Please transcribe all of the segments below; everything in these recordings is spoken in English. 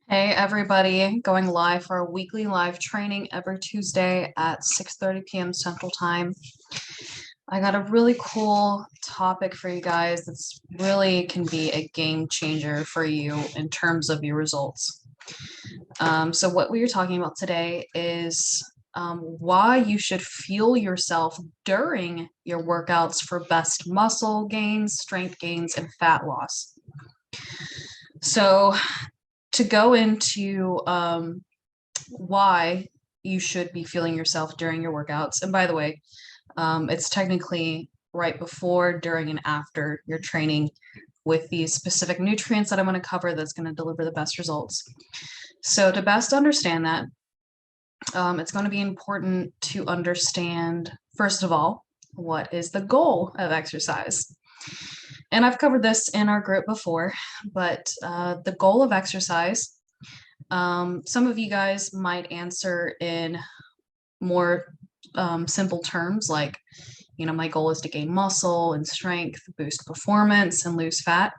Hey everybody, going live for a weekly live training every Tuesday at 6:30 p.m. Central Time. I got a really cool topic for you guys that's really can be a game changer for you in terms of your results. So what we are talking about today is why you should fuel yourself during your workouts for best muscle gains, strength gains, and fat loss. So to go into why you should be fueling yourself during your workouts. And by the way, it's technically right before, during, and after your training with these specific nutrients that I'm going to cover that's going to deliver the best results. So to best understand that, it's going to be important to understand, first of all, what is the goal of exercise? And I've covered this in our group before, but the goal of exercise, some of you guys might answer in more simple terms like, my goal is to gain muscle and strength, boost performance, and lose fat.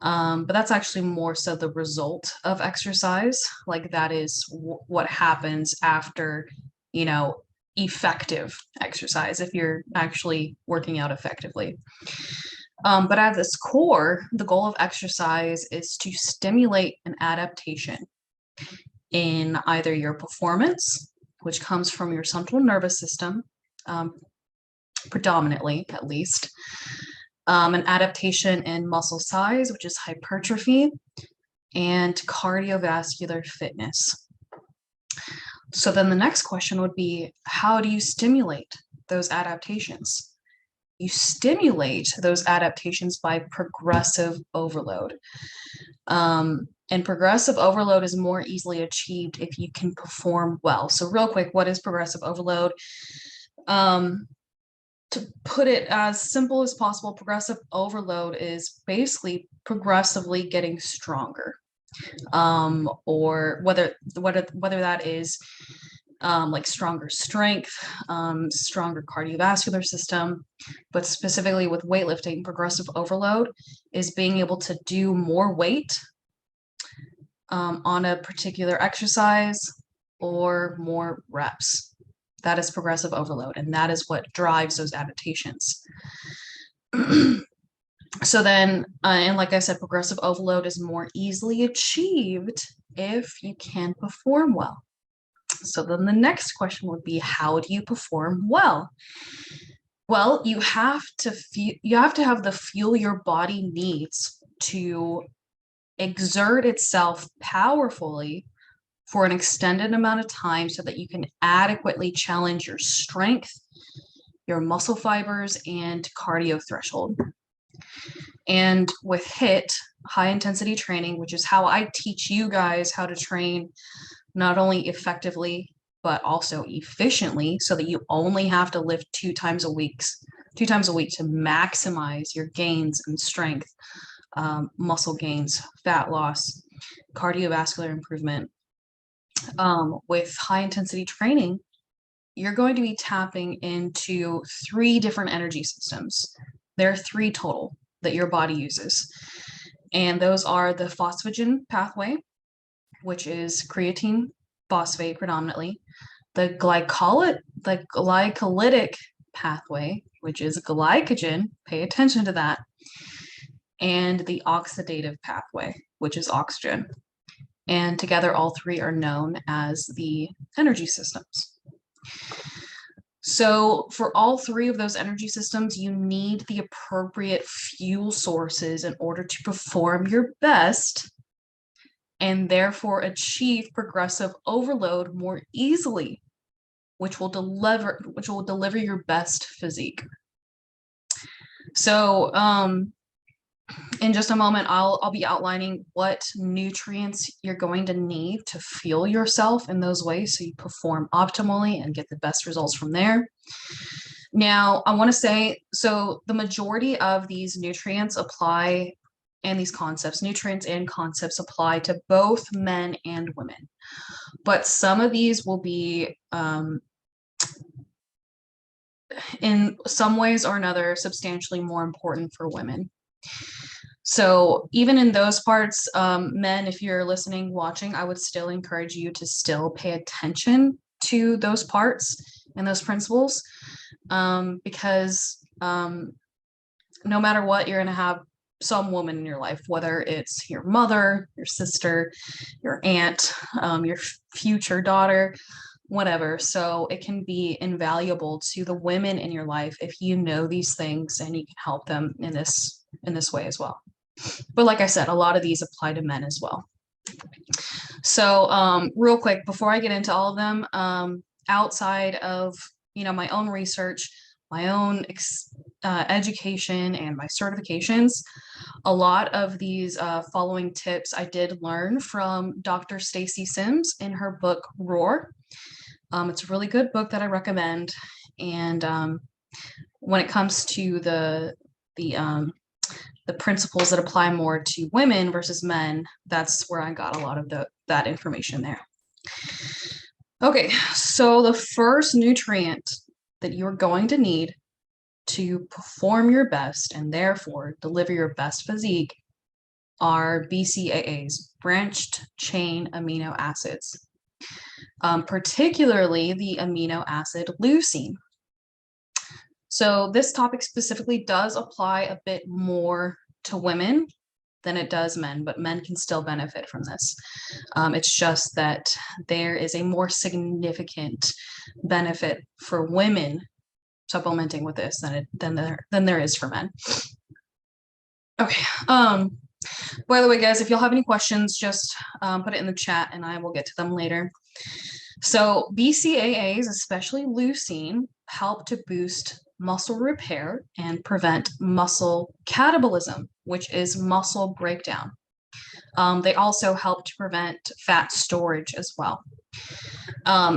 But that's actually more so the result of exercise. Like that is what happens after, effective exercise, if you're actually working out effectively. But at its core, the goal of exercise is to stimulate an adaptation in either your performance, which comes from your central nervous system, predominantly at least, an adaptation in muscle size, which is hypertrophy, and cardiovascular fitness. So then the next question would be, how do you stimulate those adaptations? You stimulate those adaptations by progressive overload. And progressive overload is more easily achieved if you can perform well. So real quick, what is progressive overload? To put it as simple as possible, progressive overload is basically progressively getting stronger. Or whether that is like stronger strength, stronger cardiovascular system, but specifically with weightlifting, progressive overload is being able to do more weight on a particular exercise or more reps. That is progressive overload, and that is what drives those adaptations. So then, and like I said, progressive overload is more easily achieved if you can perform well. So then the next question would be, how do you perform well? Well, you have to have the fuel your body needs to exert itself powerfully for an extended amount of time so that you can adequately challenge your strength, your muscle fibers, and cardio threshold. And with HIIT, high intensity training, which is how I teach you guys how to train not only effectively, but also efficiently, so that you only have to lift two times a week to maximize your gains in strength, muscle gains, fat loss, cardiovascular improvement. With high intensity training, you're going to be tapping into 3 different energy systems. There are 3 total that your body uses. And those are the phosphagen pathway, which is creatine phosphate predominantly, the glycolytic pathway, which is glycogen, pay attention to that, and the oxidative pathway, which is oxygen. And together, all 3 are known as the energy systems. So for all 3 of those energy systems, you need the appropriate fuel sources in order to perform your best and therefore achieve progressive overload more easily, which will deliver your best physique. So in just a moment, I'll be outlining what nutrients you're going to need to fuel yourself in those ways so you perform optimally and get the best results from there. Now, I want to say, so the majority of these nutrients apply, and these concepts, nutrients and concepts apply to both men and women. But some of these will be, in some ways or another, substantially more important for women. So even in those parts, men, if you're listening, watching, I would still encourage you to still pay attention to those parts and those principles, because no matter what, you're going to have some woman in your life, whether it's your mother, your sister, your aunt, your future daughter, whatever. So it can be invaluable to the women in your life if you know these things and you can help them in this way as well. But like I said, a lot of these apply to men as well. So real quick, before I get into all of them, outside of, my own research, my own education and my certifications, a lot of these following tips I did learn from Dr. Stacy Sims in her book Roar. It's a really good book that I recommend. And when it comes to the principles that apply more to women versus men, that's where I got a lot of that information there. Okay, so the first nutrient that you're going to need to perform your best and therefore deliver your best physique are BCAAs, branched chain amino acids, particularly the amino acid leucine. So this topic specifically does apply a bit more to women than it does men, but men can still benefit from this. It's just that there is a more significant benefit for women supplementing with this than there is for men. Okay. By the way, guys, if you'll have any questions, just put it in the chat and I will get to them later. So BCAAs, especially leucine, help to boost muscle repair and prevent muscle catabolism, which is muscle breakdown. They also help to prevent fat storage as well.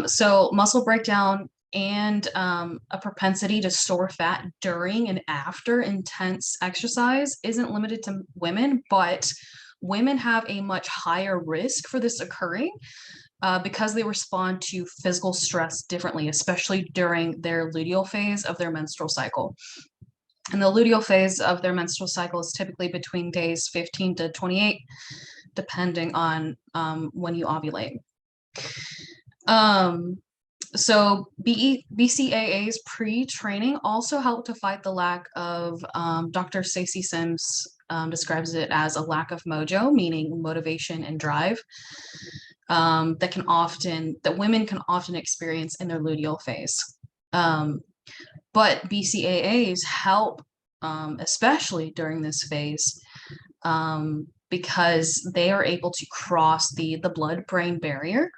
So muscle breakdown and a propensity to store fat during and after intense exercise isn't limited to women, but women have a much higher risk for this occurring because they respond to physical stress differently, especially during their luteal phase of their menstrual cycle. And the luteal phase of their menstrual cycle is typically between days 15 to 28, depending on when you ovulate. So BCAAs pre-training also help to fight the lack of, Dr. Stacy Sims describes it as a lack of mojo, meaning motivation and drive, that women can often experience in their luteal phase. But BCAAs help, especially during this phase, because they are able to cross the blood-brain barrier,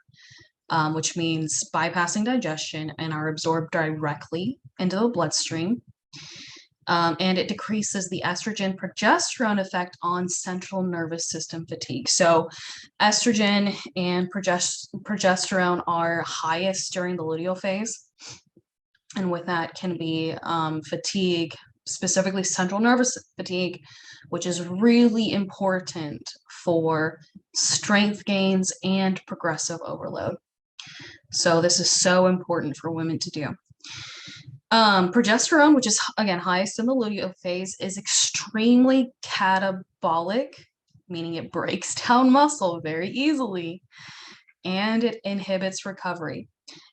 which means bypassing digestion and are absorbed directly into the bloodstream. And it decreases the estrogen progesterone effect on central nervous system fatigue. So estrogen and progesterone are highest during the luteal phase. And with that can be fatigue, specifically central nervous fatigue, which is really important for strength gains and progressive overload. So this is so important for women to do. Progesterone, which is again highest in the luteal phase, is extremely catabolic, meaning it breaks down muscle very easily, and it inhibits recovery.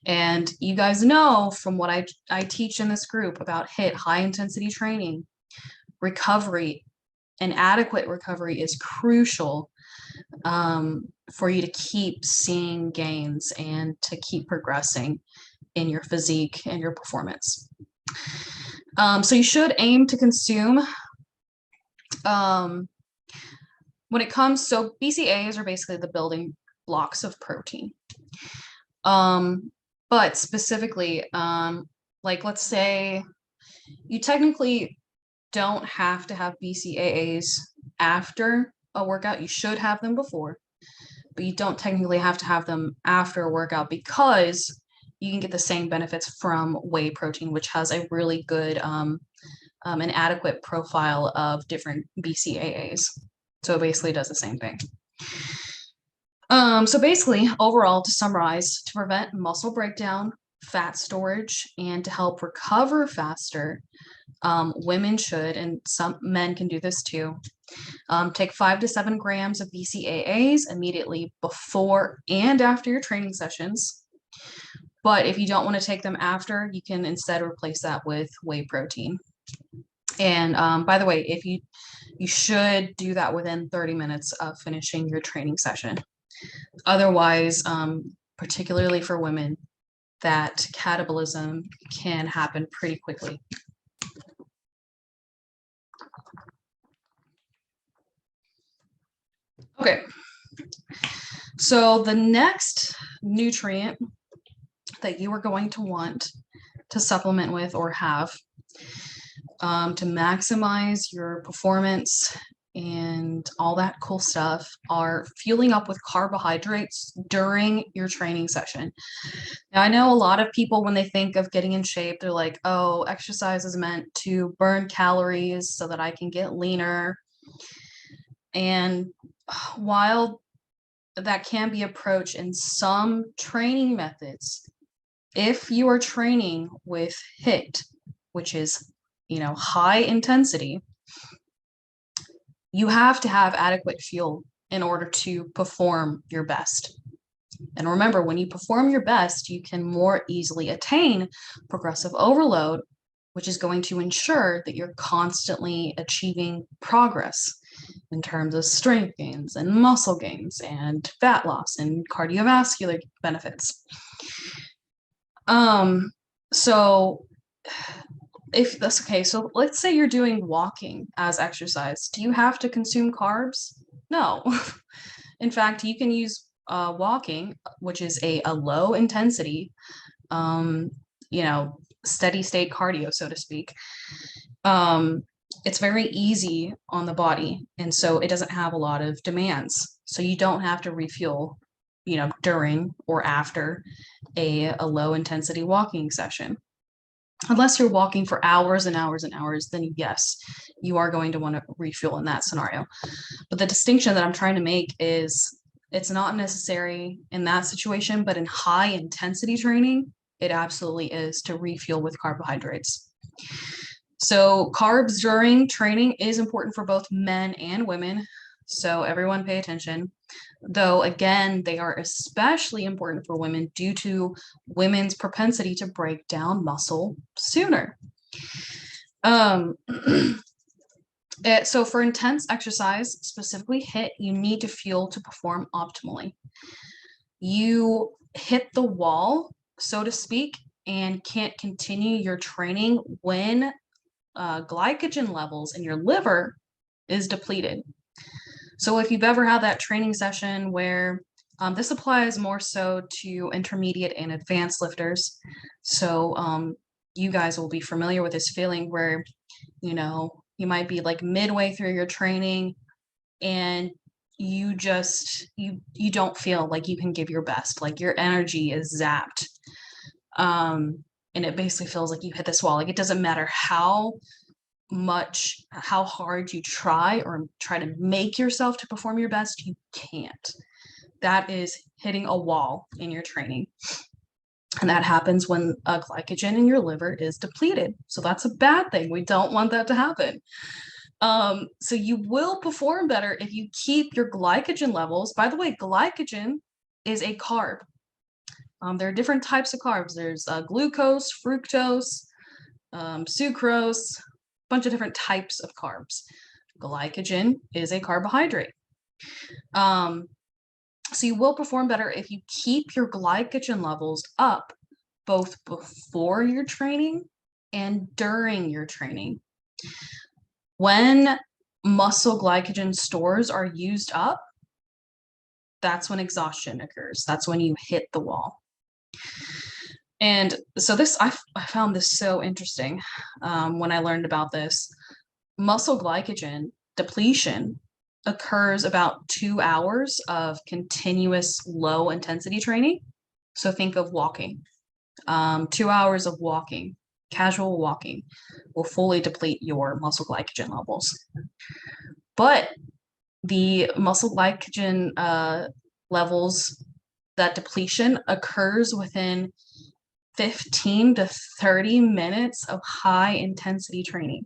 And you guys know from what I teach in this group about HIIT, high intensity training, recovery and adequate recovery is crucial for you to keep seeing gains and to keep progressing in your physique and your performance. So you should aim to consume, when it comes, so BCAAs are basically the building blocks of protein. But specifically, like let's say you technically don't have to have BCAAs after a workout. You should have them before, but you don't technically have to have them after a workout because you can get the same benefits from whey protein, which has a really good and adequate profile of different BCAAs. So it basically does the same thing. So basically, overall, to summarize, to prevent muscle breakdown, fat storage, and to help recover faster, women should, and some men can do this too, Take 5 to 7 grams of BCAAs immediately before and after your training sessions. But if you don't want to take them after, you can instead replace that with whey protein. And by the way, if you should do that within 30 minutes of finishing your training session. Otherwise, particularly for women, that catabolism can happen pretty quickly. Okay, so the next nutrient that you are going to want to supplement with or have to maximize your performance and all that cool stuff are fueling up with carbohydrates during your training session. Now, I know a lot of people, when they think of getting in shape, they're like, oh, exercise is meant to burn calories so that I can get leaner. And while that can be approached in some training methods, if you are training with HIIT, which is, high intensity, you have to have adequate fuel in order to perform your best. And remember, when you perform your best, you can more easily attain progressive overload, which is going to ensure that you're constantly achieving progress in terms of strength gains and muscle gains and fat loss and cardiovascular benefits. So if that's okay, so let's say you're doing walking as exercise. Do you have to consume carbs? No. In fact, you can use walking, which is a low intensity, steady state cardio, so to speak. It's very easy on the body, and so it doesn't have a lot of demands. So you don't have to refuel, during or after a low intensity walking session. Unless you're walking for hours and hours and hours, then yes, you are going to want to refuel in that scenario. But the distinction that I'm trying to make is it's not necessary in that situation, but in high intensity training, it absolutely is to refuel with carbohydrates. So carbs during training is important for both men and women. So everyone pay attention. Though, again, they are especially important for women due to women's propensity to break down muscle sooner. So for intense exercise, specifically HIIT, you need to fuel to perform optimally. You hit the wall, so to speak, and can't continue your training when glycogen levels in your liver is depleted. So if you've ever had that training session where this applies more so to intermediate and advanced lifters. So you guys will be familiar with this feeling where, you might be like midway through your training and you don't feel like you can give your best, like your energy is zapped. And it basically feels like you hit this wall. Like it doesn't matter how hard you try to make yourself to perform your best, you can't. That is hitting a wall in your training. And that happens when glycogen in your liver is depleted. So that's a bad thing. We don't want that to happen. So you will perform better if you keep your glycogen levels. By the way, glycogen is a carb. There are different types of carbs. There's glucose, fructose, sucrose, a bunch of different types of carbs. Glycogen is a carbohydrate. So you will perform better if you keep your glycogen levels up both before your training and during your training. When muscle glycogen stores are used up, that's when exhaustion occurs. That's when you hit the wall. And so I found this so interesting when I learned about this. Muscle glycogen depletion occurs about 2 hours of continuous low intensity training. So think of walking. 2 hours of walking, casual walking, will fully deplete your muscle glycogen levels. But the muscle glycogen levels, that depletion occurs within 15 to 30 minutes of high intensity training.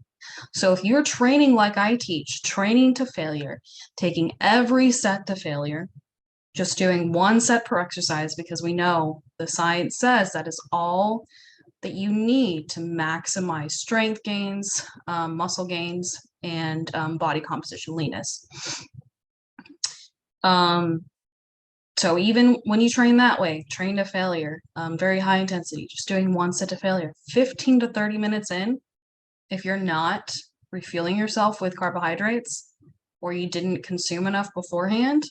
So if you're training like I teach, training to failure, taking every set to failure, just doing one set per exercise, because we know the science says that is all that you need to maximize strength gains, muscle gains, and body composition leanness. So even when you train that way, train to failure, very high intensity, just doing one set to failure, 15 to 30 minutes in, if you're not refueling yourself with carbohydrates or you didn't consume enough beforehand,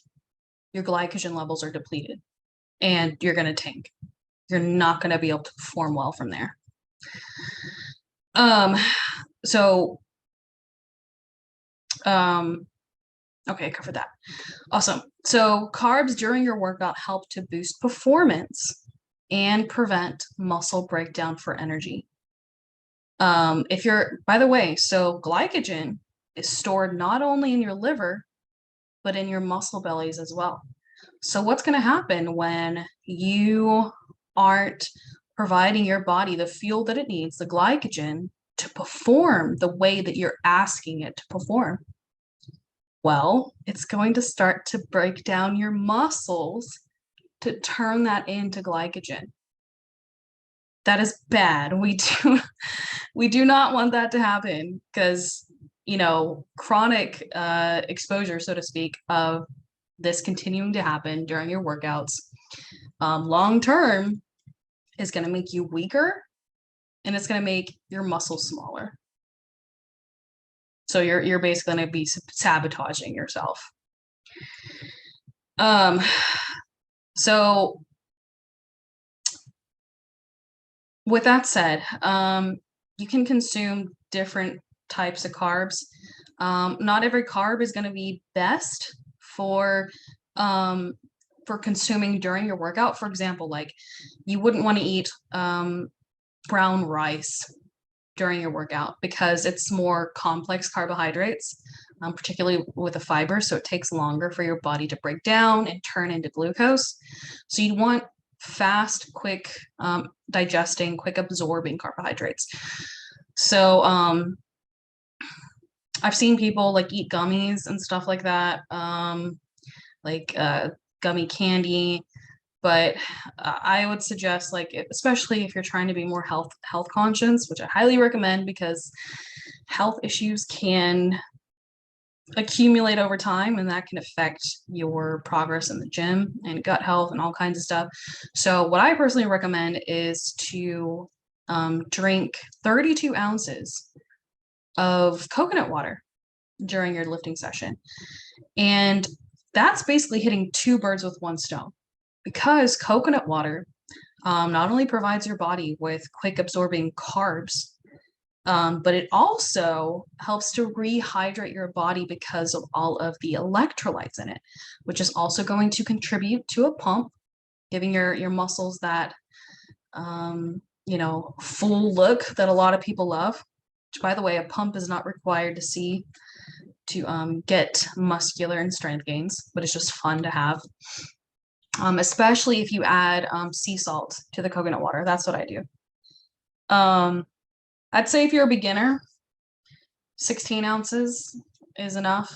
your glycogen levels are depleted and you're going to tank. You're not going to be able to perform well from there. Okay, covered that. Awesome. So carbs during your workout help to boost performance and prevent muscle breakdown for energy. By the way, so glycogen is stored not only in your liver, but in your muscle bellies as well. So what's going to happen when you aren't providing your body the fuel that it needs, the glycogen, to perform the way that you're asking it to perform? Well, it's going to start to break down your muscles to turn that into glycogen. That is bad. We do not want that to happen because, chronic exposure, so to speak, of this continuing to happen during your workouts, long term is going to make you weaker and it's going to make your muscles smaller. So you're basically going to be sabotaging yourself. So with that said, you can consume different types of carbs. Not every carb is going to be best for consuming during your workout. For example, like you wouldn't want to eat brown rice during your workout because it's more complex carbohydrates, particularly with the fiber. So it takes longer for your body to break down and turn into glucose. So you want fast, quick digesting, quick absorbing carbohydrates. So I've seen people like eat gummies and stuff like that, like gummy candy. But I would suggest, like, especially if you're trying to be more health conscious, which I highly recommend because health issues can accumulate over time and that can affect your progress in the gym and gut health and all kinds of stuff. So what I personally recommend is to drink 32 ounces of coconut water during your lifting session. And that's basically hitting two birds with one stone. Because coconut water not only provides your body with quick absorbing carbs, but it also helps to rehydrate your body because of all of the electrolytes in it, which is also going to contribute to a pump, giving your muscles that, full look that a lot of people love. Which, by the way, a pump is not required to see to get muscular and strength gains, but it's just fun to have. Especially if you add sea salt to the coconut water. That's what I do. I'd say if you're a beginner, 16 ounces is enough.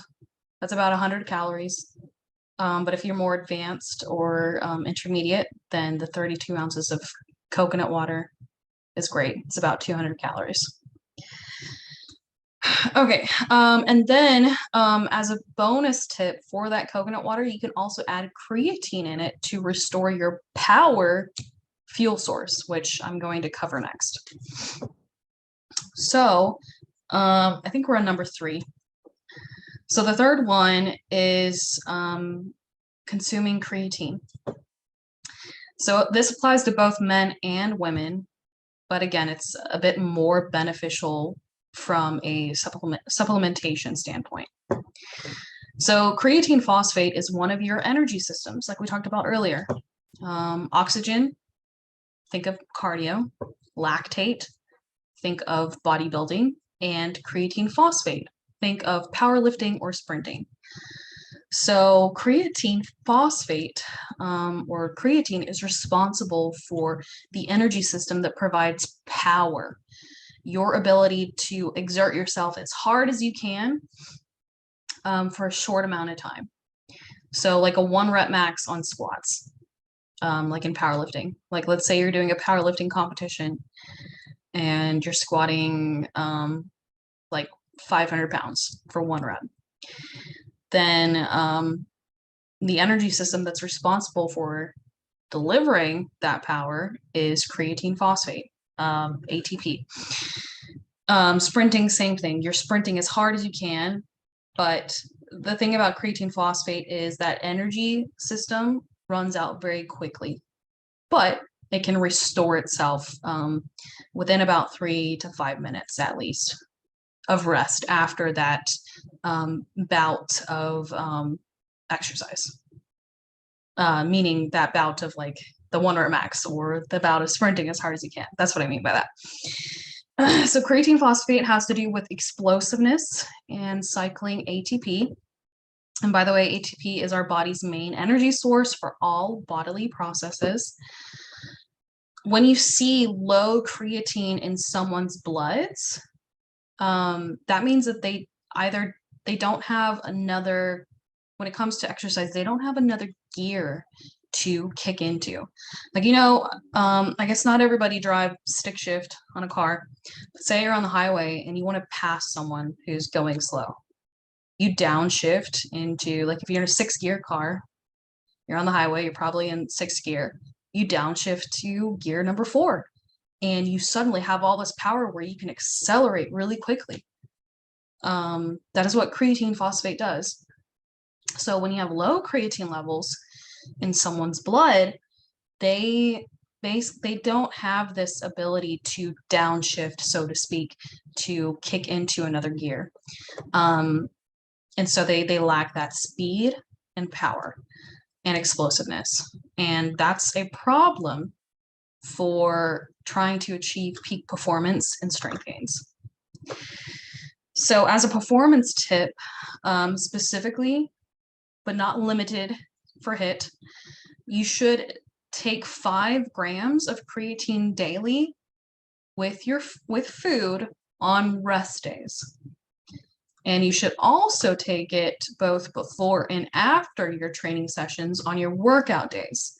That's about 100 calories. But if you're more advanced or intermediate, then the 32 ounces of coconut water is great. It's about 200 calories. Okay, and then as a bonus tip for that coconut water, you can also add creatine in it to restore your power fuel source, which I'm going to cover next. So I think we're on number 3. So the third one is consuming creatine. So this applies to both men and women, but again, it's a bit more beneficial from a supplementation standpoint. So creatine phosphate is one of your energy systems, like we talked about earlier. Oxygen, think of cardio. Lactate, think of bodybuilding. And creatine phosphate, think of powerlifting or sprinting. So creatine phosphate, or creatine, is responsible for the energy system that provides power. your ability to exert yourself as hard as you can for a short amount of time. So like a 1 rep max on squats, like in powerlifting. Like let's say you're doing a powerlifting competition and you're squatting like 500 pounds for 1 rep. Then the energy system that's responsible for delivering that power is creatine phosphate, ATP. Sprinting, same thing. You're sprinting as hard as you can, but the thing about creatine phosphate is that energy system runs out very quickly, but it can restore itself within about 3 to 5 minutes at least of rest after that bout of exercise. Meaning that bout of like the 1 rep max or the bout of sprinting as hard as you can. That's what I mean by that. So creatine phosphate has to do with explosiveness and cycling ATP. And by the way, ATP is our body's main energy source for all bodily processes. When you see low creatine in someone's bloods, that means that they don't have another, when it comes to exercise, they don't have another gear to kick into. Like, I guess not everybody drives stick shift on a car, but say you're on the highway and you want to pass someone who's going slow. You downshift into, like if you're in a 6th gear car, you're on the highway, you're probably in 6th gear, you downshift to gear number 4. And you suddenly have all this power where you can accelerate really quickly. That is what creatine phosphate does. So when you have low creatine levels in someone's blood, they don't have this ability to downshift, so to speak, to kick into another gear. And so they lack that speed and power and explosiveness. And that's a problem for trying to achieve peak performance and strength gains. So as a performance tip, specifically, but not limited for HIIT, you should take 5 grams of creatine daily with food on rest days. And you should also take it both before and after your training sessions on your workout days,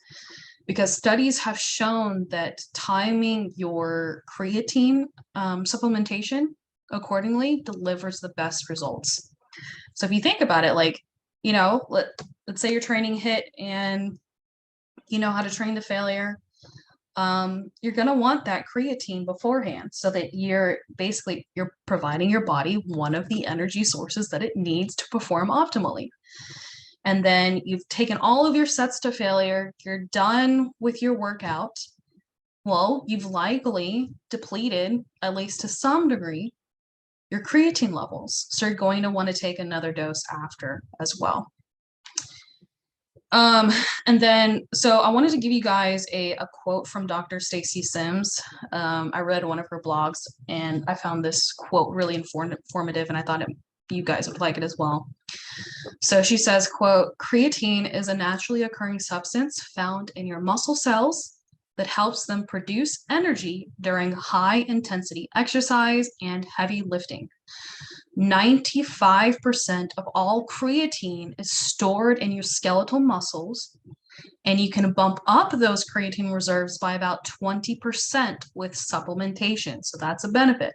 because studies have shown that timing your creatine supplementation accordingly delivers the best results. So if you think about it, like, let's say you're training HIIT and you know how to train to failure. You're going to want that creatine beforehand so that you're providing your body one of the energy sources that it needs to perform optimally. And then you've taken all of your sets to failure, you're done with your workout. Well, you've likely depleted, at least to some degree, your creatine levels. So you're going to want to take another dose after as well. And then, so I wanted to give you guys a quote from Dr. Stacy Sims. I read one of her blogs and I found this quote really informative, and I thought you guys would like it as well. So she says, quote, "Creatine is a naturally occurring substance found in your muscle cells that helps them produce energy during high intensity exercise and heavy lifting. 95% of all creatine is stored in your skeletal muscles, and you can bump up those creatine reserves by about 20% with supplementation. So that's a benefit."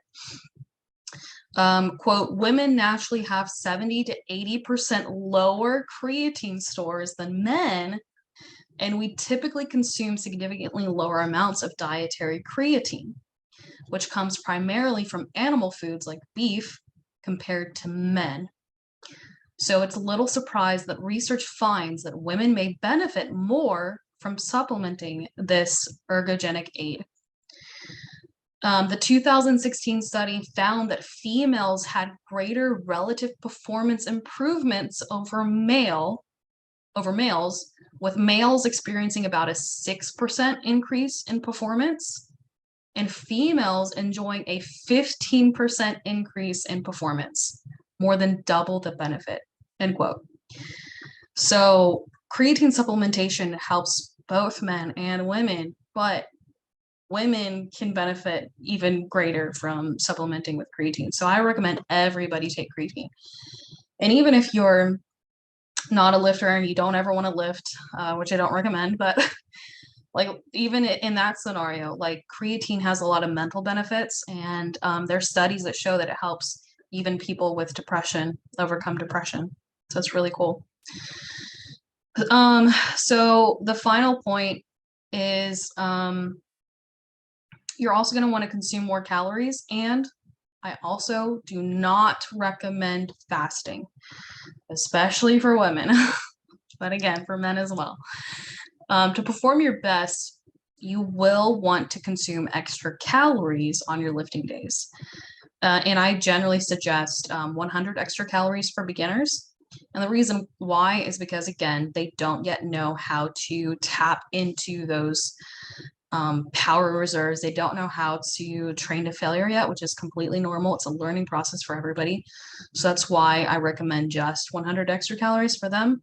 Quote, "Women naturally have 70 to 80% lower creatine stores than men, and we typically consume significantly lower amounts of dietary creatine, which comes primarily from animal foods like beef compared to men. So it's little surprise that research finds that women may benefit more from supplementing this ergogenic aid." The 2016 study found that females had greater relative performance improvements over males, with males experiencing about a 6% increase in performance and females enjoying a 15% increase in performance, more than double the benefit, end quote. So creatine supplementation helps both men and women, but women can benefit even greater from supplementing with creatine. So I recommend everybody take creatine. And even if you're not a lifter and you don't ever want to lift, which I don't recommend, but like even in that scenario, like creatine has a lot of mental benefits, and there's studies that show that it helps even people with depression overcome depression. So it's really cool. So the final point is you're also going to want to consume more calories, and I also do not recommend fasting, especially for women, but again, for men as well. To perform your best, you will want to consume extra calories on your lifting days. And I generally suggest 100 extra calories for beginners. And the reason why is because, again, they don't yet know how to tap into those power reserves. They don't know how to train to failure yet, which is completely normal. It's a learning process for everybody. So that's why I recommend just 100 extra calories for them.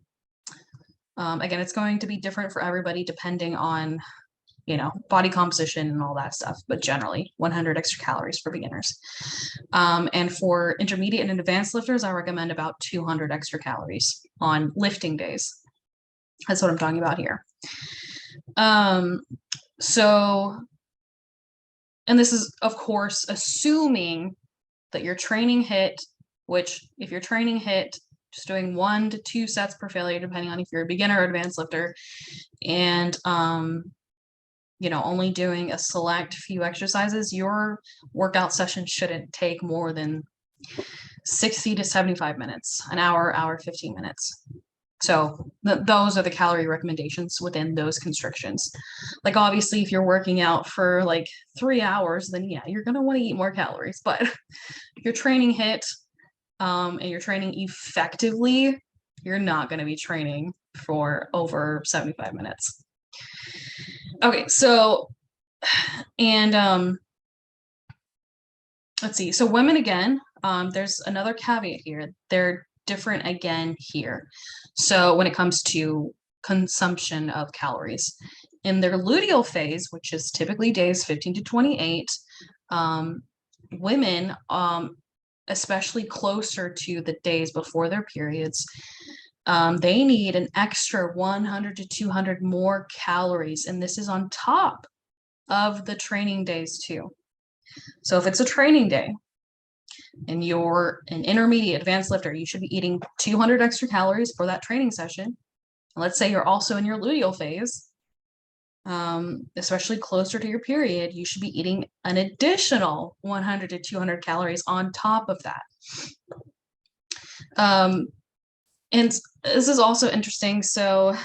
Again, it's going to be different for everybody depending on, body composition and all that stuff, but generally 100 extra calories for beginners. And for intermediate and advanced lifters, I recommend about 200 extra calories on lifting days. That's what I'm talking about here. So, and this is, of course, assuming that your training HIIT, which if your training HIIT, just doing 1 to 2 sets per failure, depending on if you're a beginner or advanced lifter, and only doing a select few exercises, your workout session shouldn't take more than 60 to 75 minutes, an hour, 15 minutes. So those are the calorie recommendations within those constrictions. Like, obviously, if you're working out for like 3 hours, then yeah, you're going to want to eat more calories. But if you're training HIIT and you're training effectively, you're not going to be training for over 75 minutes. Okay, so, and let's see. So women, again, there's another caveat here. They're different again here. So when it comes to consumption of calories, in their luteal phase, which is typically days 15 to 28, women, especially closer to the days before their periods, they need an extra 100 to 200 more calories, and this is on top of the training days too. So if it's a training day and you're an intermediate advanced lifter, you should be eating 200 extra calories for that training session. Let's say you're also in your luteal phase, especially closer to your period, you should be eating an additional 100 to 200 calories on top of that. And this is also interesting. So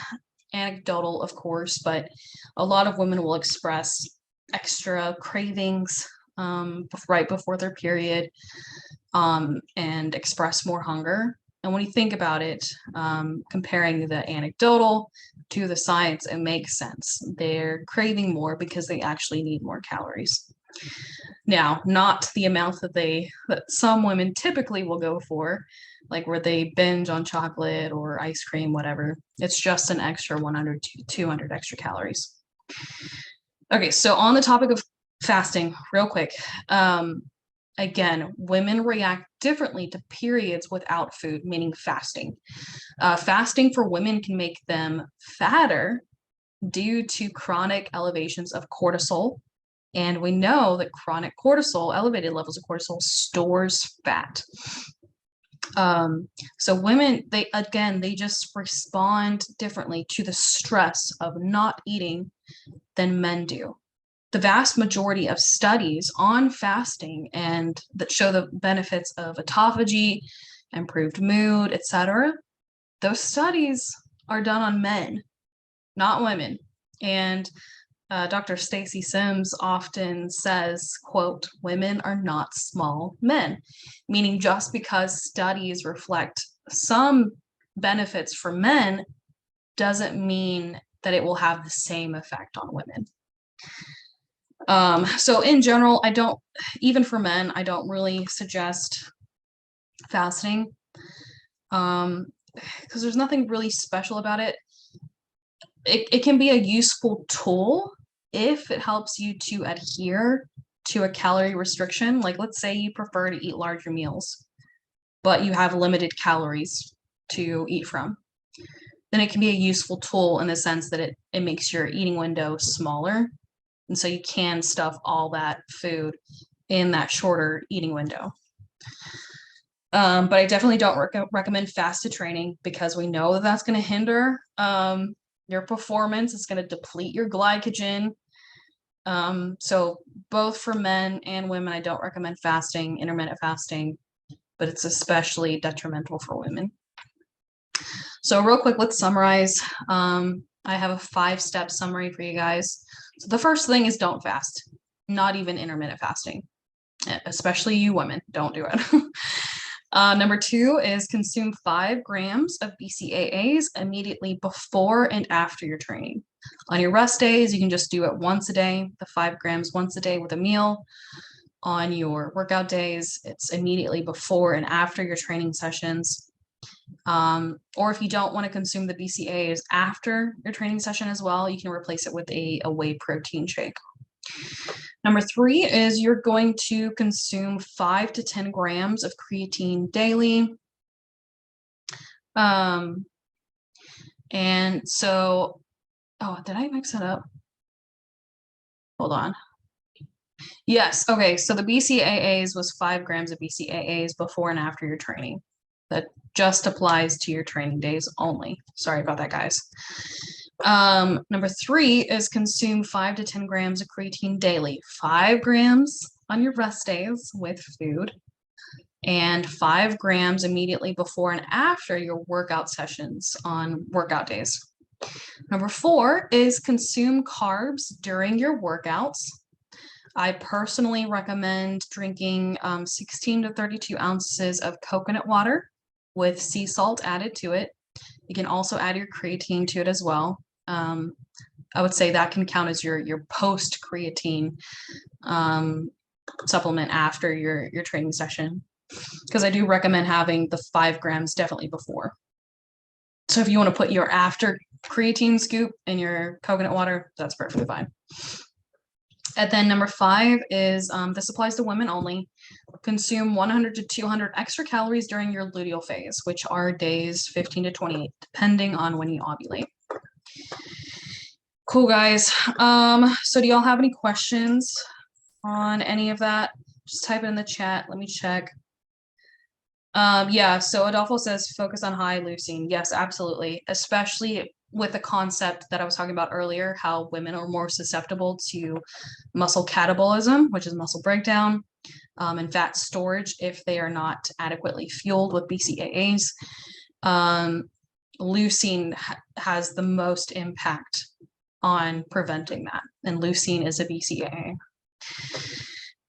anecdotal, of course, but a lot of women will express extra cravings right before their period and express more hunger. And when you think about it, comparing the anecdotal to the science, it makes sense. They're craving more because they actually need more calories. Now, not the amount that some women typically will go for, like where they binge on chocolate or ice cream, whatever. It's just an extra 100 to 200 extra calories. Okay, so on the topic of fasting, real quick. Again, women react differently to periods without food, meaning fasting. Fasting for women can make them fatter due to chronic elevations of cortisol. And we know that chronic cortisol, elevated levels of cortisol, stores fat. So women, they just respond differently to the stress of not eating than men do. The vast majority of studies on fasting and that show the benefits of autophagy, improved mood, etc., those studies are done on men, not women. And Dr. Stacy Sims often says, quote, "Women are not small men," meaning just because studies reflect some benefits for men doesn't mean that it will have the same effect on women. So in general, even for men, I don't really suggest fasting because there's nothing really special about it. It can be a useful tool if it helps you to adhere to a calorie restriction, like let's say you prefer to eat larger meals, but you have limited calories to eat from, then it can be a useful tool in the sense that it makes your eating window smaller. And so you can stuff all that food in that shorter eating window. But I definitely don't recommend fasted training because we know that that's going to hinder your performance. It's going to deplete your glycogen. So both for men and women, I don't recommend fasting, intermittent fasting, but it's especially detrimental for women. So real quick, let's summarize. I have a 5-step summary for you guys. So the first thing is don't fast, not even intermittent fasting, especially you women, don't do it. Number 2 is consume 5 grams of BCAAs immediately before and after your training. On your rest days, you can just do it once a day, the 5 grams once a day with a meal. On your workout days, it's immediately before and after your training sessions. Or if you don't want to consume the BCAAs after your training session as well, you can replace it with a whey protein shake. Number 3 is you're going to consume 5 to 10 grams of creatine daily. And so, oh, did I mix it up? Hold on. Yes, okay, so the BCAAs was 5 grams of BCAAs before and after your training. That just applies to your training days only. Sorry about that, guys. Number 3 is consume 5 to 10 grams of creatine daily. 5 grams on your rest days with food, and 5 grams immediately before and after your workout sessions on workout days. Number 4 is consume carbs during your workouts. I personally recommend drinking 16 to 32 ounces of coconut water with sea salt added to it. You can also add your creatine to it as well. I would say that can count as your post creatine supplement after your training session, because I do recommend having the 5 grams definitely before. So if you want to put your after creatine scoop in your coconut water, that's perfectly fine. And then number 5 is, this applies to women only, consume 100 to 200 extra calories during your luteal phase, which are days 15 to 28, depending on when you ovulate. Cool, guys. So do y'all have any questions on any of that? Just type it in the chat. Let me check. Yeah, so Adolfo says focus on high leucine. Yes, absolutely. Especially with the concept that I was talking about earlier, how women are more susceptible to muscle catabolism, which is muscle breakdown, and fat storage if they are not adequately fueled with BCAAs. Leucine has the most impact on preventing that, and leucine is a BCAA.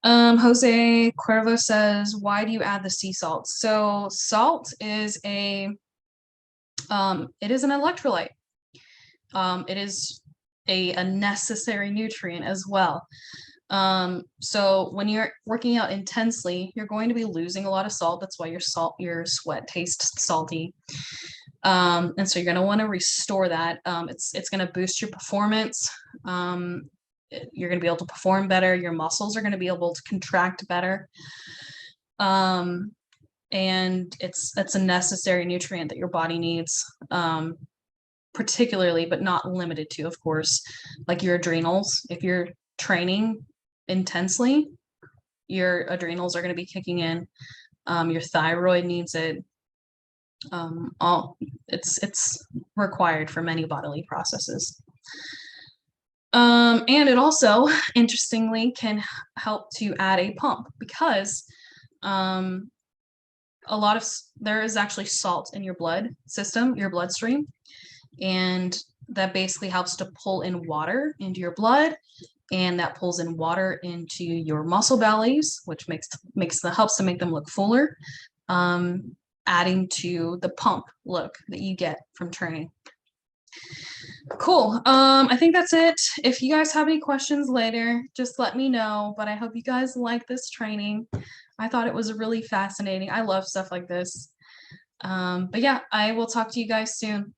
Jose Cuervo says, why do you add the sea salt? So salt is it is an electrolyte. It is a necessary nutrient as well. So when you're working out intensely, you're going to be losing a lot of salt. That's why your sweat tastes salty. And so you're going to want to restore that. It's going to boost your performance. You're going to be able to perform better. Your muscles are going to be able to contract better. And it's a necessary nutrient that your body needs, particularly, but not limited to, of course, like your adrenals. If you're training intensely, your adrenals are going to be kicking in. Your thyroid needs it. It's required for many bodily processes. And it also, interestingly, can help to add a pump because there is actually salt in your blood system, your bloodstream, and that basically helps to pull in water into your blood, and that pulls in water into your muscle bellies, which helps to make them look fuller, adding to the pump look that you get from training. Cool. I think that's it. If you guys have any questions later, just let me know, but I hope you guys like this training. I thought it was really fascinating. I love stuff like this. But yeah, I will talk to you guys soon.